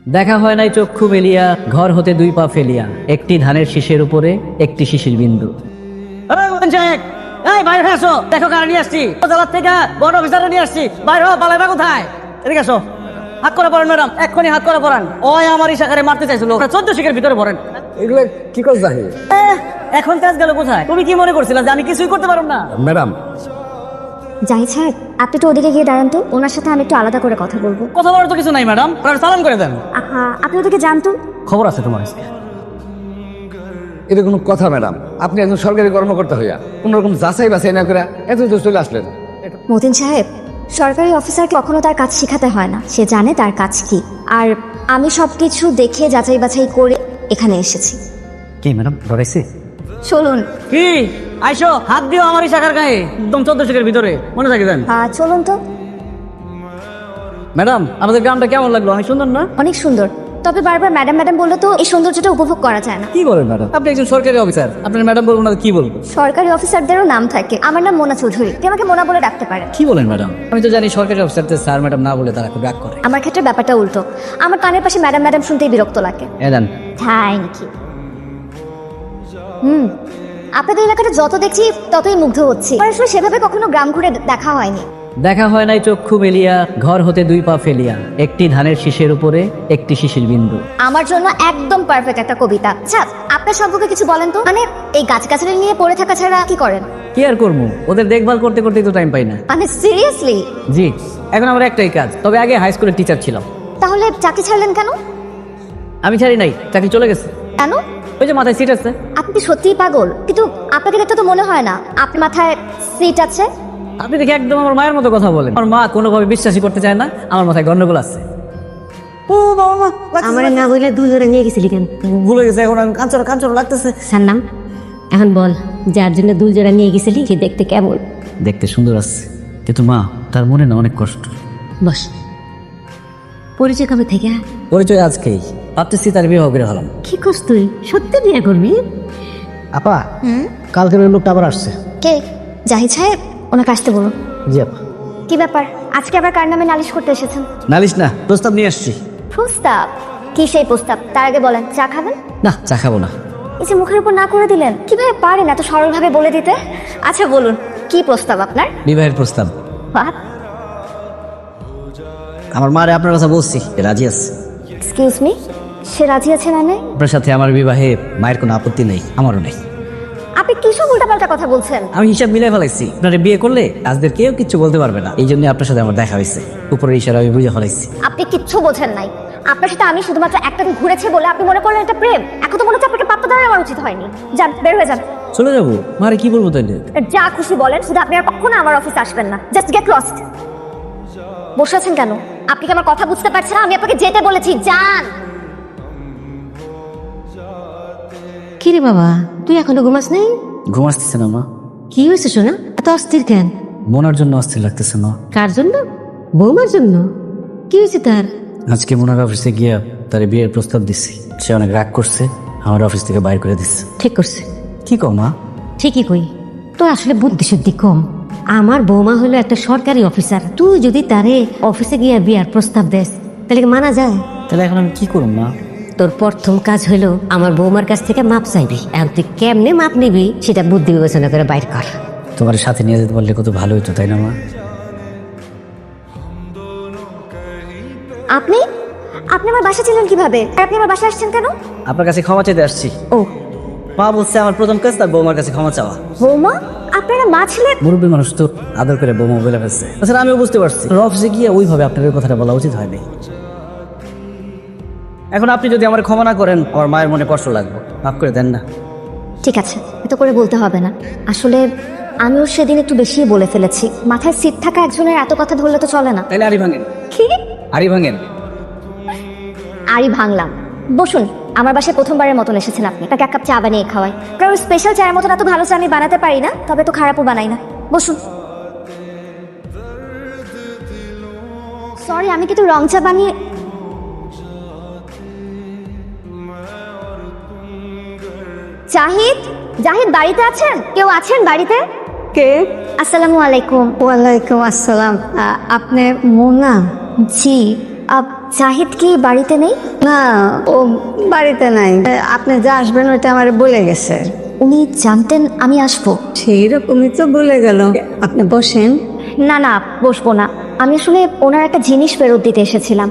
দেখা হয় নাই চক্ষু মেলিয়া, ঘর হতে দুই পা ফেলিয়া, একটি ধানের শীষের উপরে একটি শিশির বিন্দু। বাইরে আসো, দেখো কারা নিয়ে আসছি, থেকে বড় অফিসারে নিয়ে আসছি। বাইরে পালাইবা কোথায়? এদিকে আসো, হাত করে পড়েন ম্যাডাম, এক্ষুনি হাত করে পড়ান। ওই আমার ইশাকারে মারতে চাইছিল, 14 শিখের ভিতরে পড়েন। এগুলো কি কাজ জানি এখন কাজ গেল কোথায়? তুমি কি মনে করছিলা যে আমি কিছুই করতে পারব না? ম্যাডাম? জাহিদ সাহেব, আপনি তো ওদিকে গিয়ে দাঁড়ান তো, ওনার সাথে আমি একটু আলাদা করে কথা বলবো। কথা বলার তো কিছু নাই ম্যাডাম, সালাম করে দেন। আপনি ওদিকে যান তো। খবর আছে তোমার কাছে? এটা কোনো কথা ম্যাডাম? আপনি একজন সরকারি কর্মকর্তা হইয়া কোনোরকম যাচাই বাছাই না করে এত দূর চলে আসলেন। মতিন সাহেব, সরকারি অফিসারকে কখনো তার কাজ শেখাতে হয় না, সে জানে তার কাজ কি। আর আমি সবকিছু দেখে যাচাই বাছাই করে এখানে এসেছি। কি ম্যাডাম ডরাইছে? চলুন। কি আইসো, হাত দিও আমার ইশাকার গায়ে, একদম 14 শিখের ভিতরে, মনে থাকে দেন। চলুন তো। ম্যাডাম আমাদের গ্রামটা কেমন লাগলো? অনেক সুন্দর না? অনেক সুন্দর, তবে বারবার ম্যাডাম ম্যাডাম বললে তো এই সৌন্দর্যটা উপভোগ করা যায় না। কি বলেন ম্যাডাম? আপনি একজন সরকারি অফিসার, আপনার ম্যাডাম বলবো না তো কি বলবো? সরকারি অফিসারদেরও নাম থাকে, আমার নাম মোনা চৌধুরী, তুই আমাকে মোনা বলে ডাকতে পারে। কি বলেন ম্যাডাম? আমি তো জানি সরকারি অফিসারদের স্যার ম্যাডাম না বলে তারা খুব রাগ করে। আমার ক্ষেত্রে ব্যাপারটা উল্টো, আমার কানের পাশে ম্যাডাম ম্যাডাম শুনতেই বিরক্ত লাগে। দেন। Thank you. আপনাদের এলাকাটা যত দেখছি ততই মুগ্ধ হচ্ছি। আমার আসলে সেভাবে কখনো গ্রাম ঘুরে দেখা হয়নি। দেখা হয় নাই চক্ষু মেলিয়া, ঘর হতে দুই পা ফেলিয়া, একটি ধানের শীষের উপরে একটি শিশির বিন্দু। আমার জন্য একদম পারফেক্ট একটা কবিতা। আচ্ছা, আপনার সম্পর্কে কিছু বলেন তো, মানে এই গাছগাছালি নিয়ে পড়ে থাকা ছাড়া কি করেন? কি আর করবো, ওদের দেখভাল করতে করতেই তো টাইম পাই না। মানে সিরিয়াসলি? জি, এখন আমার একটাই কাজ, তবে আগে হাই স্কুলের টিচার ছিলাম। তাহলে চাকরি ছাড়লেন কেন? আমি ছাড়ি নাই, চাকরি চলে গেছে। কেন? ওই যে মাথায় সিট আছে। আপনি সত্যিই পাগল, কিন্তু আপনাকে দেখতে তো মনে হয় না আপনার মাথায় সিট আছে। আপনি দেখে একদম আমার মায়ের মতো কথা বলেন। আমার মা কোনোভাবে বিশ্বাসই করতে চায় না আমার মাথায় গন্ডগোল আছে। ও বাবা, আমার না বলে দুই ধরে নিয়ে গেছিলি কেন? ভুলে গেছে, এখন আমি কাঞ্চর কাঞ্চর লাগতেছে। স্যার নাম এখন বল, যার জন্য দুল জোড়া নিয়ে গেছিলি সে দেখতে কেমন? দেখতে সুন্দর আছে, কিন্তু মা তার মনে না অনেক কষ্ট। বস। পরিচয় কবে থেকে? পরিচয় আজকেই, ভাবতেছি তার বিবাহ করে হলাম। কি করছ তুই? সত্যি বিয়ে করবি? আপা, কালকের ওই লোকটা আবার আসছে। কে? জাহিদ সাহেব, ওনাকে আসতে বলুন। জি আপা। কি ব্যাপার, আজকে আবার কার নামে নালিশ করতে এসেছেন? নালিশ না, প্রস্তাব নিয়ে আসছি। প্রস্তাব? কি সেই প্রস্তাব? তার আগে বলেন, চা খাবেন? না, চা খাবো না। এই যে মুখের উপর না করে দিলেন, কিভাবে পারেন এত সরলভাবে বলে দিতে? আচ্ছা বলুন, কি প্রস্তাব আপনার? বিবাহের প্রস্তাব। বাহ। আমার মারে আপনার কথা বলছি, রাজি আছে। এক্সকিউজ মি, সে রাজি আছে মানে? আপনার সাথে আমার বিবাহে মায়ের কোনো আপত্তি নেই, আমারও নেই। আপনি কিসব উল্টাপাল্টা কথা বলছেন? আমি হিসাব মিলাই ফেলাইছি, আপনার বিয়ে করলে আজদের কেউ কিচ্ছু বলতে পারবে না, এই জন্য আপনার সাথে আমার দেখা হয়েছে। উপরের ইশারা আমি বুঝে ফেলাইছি। আপনি কিচ্ছু বোঝেন নাই। আপনার সাথে আমি শুধুমাত্র একটা দিন ঘুরেছি বলে আপনি মনে করেন এটা প্রেম? এখন তো মনে হচ্ছে আপনাকে পাত্তা দেওয়া আমার উচিত হয়নি। যান, বের হয়ে যান। চলে যাবো? মারে কি বলবো তাইলে? যা খুশি বলেন, শুধু আপনি আর কখনো আমার অফিসে আসবেন না। Just get lost. বসে আছেন কেন? আপনি কি আমার কথা বুঝতে পারছেন না? আমি আপনাকে যেতে বলেছি, যান। কি রে বাবা, তুই এখনো ঘুমাস নাই? ঘুম আসতেছে না মা। কি হয়েছে শোনা, এত অস্থির কেন? মোনার জন্য অস্থির লাগতেছে না। কার জন্য? বৌমার জন্য? কি হয়েছে তার? আজকে মোনার অফিসে গিয়া তার বিয়ের প্রস্তাব দিচ্ছি, সে অনেক রাগ করছে, আমার অফিস থেকে বাইর করে দিচ্ছে। ঠিক করছে। কি কও মা? ঠিকই কই, তোর আসলে বুদ্ধি শুদ্ধি কম। আমার বৌমা হলো একটা সরকারি অফিসার, তুই যদি তারে অফিসে গিয়ে বিয়ার প্রস্তাব দেস তাহলে কি মানা যায়? তাহলে এখন আমি কি করব মা? তোর প্রথম কাজ হলো আমার বৌমার কাছ থেকে মাপ চাইবি। এখন তুই কেমনে মাপ নিবি সেটা বুদ্ধি বিবেচনা করে বাইর কর। তোমার সাথে নিয়ে যেতে পারলে কত ভালো হতো, তাই না মা? আপনি আপনি আমার বাসা ছিলেন কিভাবে? আর আপনি আমার বাসায় আসছেন কেন? আপনার কাছে ক্ষমা চাইতে আসছি। ও, মা বলছে আমার প্রথম কাজ তার বৌমার কাছে ক্ষমা চাওয়া। বৌমা? আপনারা মা ছিলেন? মুরব্বী মানুষ তো আদর করে বৌমা বলে ফেলছে। তাছাড়া আমিও বুঝতে পারছি অফিসে গিয়ে ওইভাবে আপনার এই কথাটা বলা উচিত হয়নি। এখন আপনি যদি আমার ক্ষমা না করেন আমার মায়ের মনে কষ্ট লাগবে, মাফ করে দেন না। ঠিক আছে, এত করে বলতে হবে না। আসলে আমিও সেদিন একটু বেশিই বলে ফেলেছি। মাথায় সিট থাকা একজনের এত কথা ধরলে তো চলে না। তাইলে আড়ি ভাঙেন। কি? আড়ি ভাঙেন। আরই ভাঙলাম। বসুন, আমার বাসায় প্রথমবারের মতন এসেছেন আপনি, তাকে এক কাপ চা বানিয়ে খাওয়াই। কারণ স্পেশাল চায়ের মতন এত ভালো চা আমি বানাতে পারি না, তবে তো খারাপও বানাই না। বসুন। সরি, আমি কিন্তু রং চা বানিয়ে। জাহিদ, জাহিদ বাড়িতে আছেন? কেউ আছেন বাড়িতে? কে? আসসালামু আলাইকুম। ওয়ালাইকুম আসসালাম। আপনি মোনা? জি। জাহিদ কি বাড়িতে নেই? না, ও বাড়িতে নাই। আপনি যা আসবেন ওইটা আমার বলে গেছে। উনি জানতেন আমি আসবো? সেই রকমই তো বলে গেল। আপনি বসেন। না না, বসবো না। আমি আসলে ওনার একটা জিনিস ফেরত দিতে এসেছিলাম।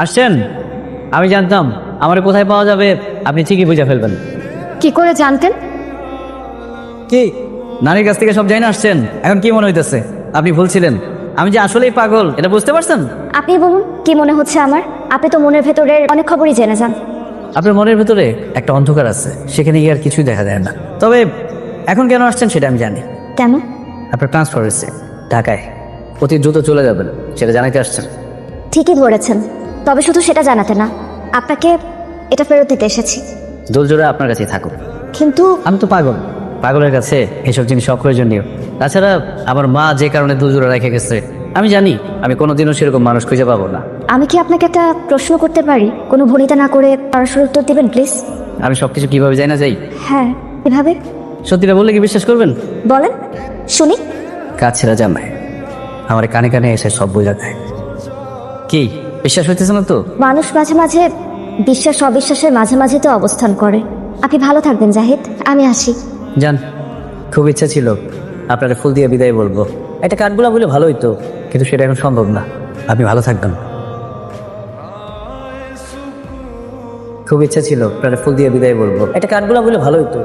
আসছেন? আমি জানতাম আমার কোথায় পাওয়া যাবে আপনি ঠিকই বুঝে ফেলবেন। কি করে জানতেন? কি নানির কাছ থেকে সব জানি না আসছেন, এখন কি মনে হইতেছে আপনি ভুলছিলেন? আমি যে আসলেই পাগল এটা বুঝতে পারছেন? আপনি বলুন কি মনে হচ্ছে আমার? আপনি তো মনের ভেতরের অনেক খবরই জেনে যান। আপনার মনের ভেতরে একটা অন্ধকার আছে, সেখানে গিয়ে আর কিছুই দেখা যায় না। তবে এখন কেন আসছেন সেটা আমি জানি। কেন? আপনার ট্রান্সফার হয়েছে ঢাকায়, অতি দ্রুত চলে যাবেন, সেটা জানাইতে আসছেন। ঠিকই ধরেছেন, তবে শুধু সেটা জানাতে না, আপনাকে এটা ফেরত দিতে এসেছি। দোলজোড়া আপনার কাছেই থাকুক। কিন্তু আমি তো পাগল, পাগলের কাছে এসব জিনিস অপ্রয়োজনীয়। তাছাড়া আমার মা যে কারণে দুজোড়া রেখে গেছে আমি জানি আমি কোনোদিনও সেরকম মানুষ খুঁজে পাবো না। আমি কি আপনাকে একটা প্রশ্ন করতে পারি? কোনো ভনিতা না করে সরাসরি উত্তর দিবেন প্লিজ। আমি সবকিছু কিভাবে যাই না যাই? হ্যাঁ, এভাবে সত্যিটা বললে কি বিশ্বাস করবেন? বলেন শুনি। কাজ ছেড়া জামাই আমার কানে কানে এসে সব বোঝা দেয়। কি বিশ্বাস হইতেছে না তো? মানুষ মাঝে মাঝে বিশ্বাস অবিশ্বাসের মাঝে মাঝে তো অবস্থান করে। আপনি ভালো থাকবেন জাহিদ, আমি আসি। জান, খুব ইচ্ছা ছিল আপনারা ফুল দিয়ে বিদায় বলবো, একটা কাঠগোলা বলে ভালো হইতো, কিন্তু সেটা এখন সম্ভব না। আপনি ভালো থাকবেন। খুব ইচ্ছা ছিল আপনারা ফুল দিয়ে বিদায় বলবো, একটা কাঠগোলা বলে ভালো হইতো,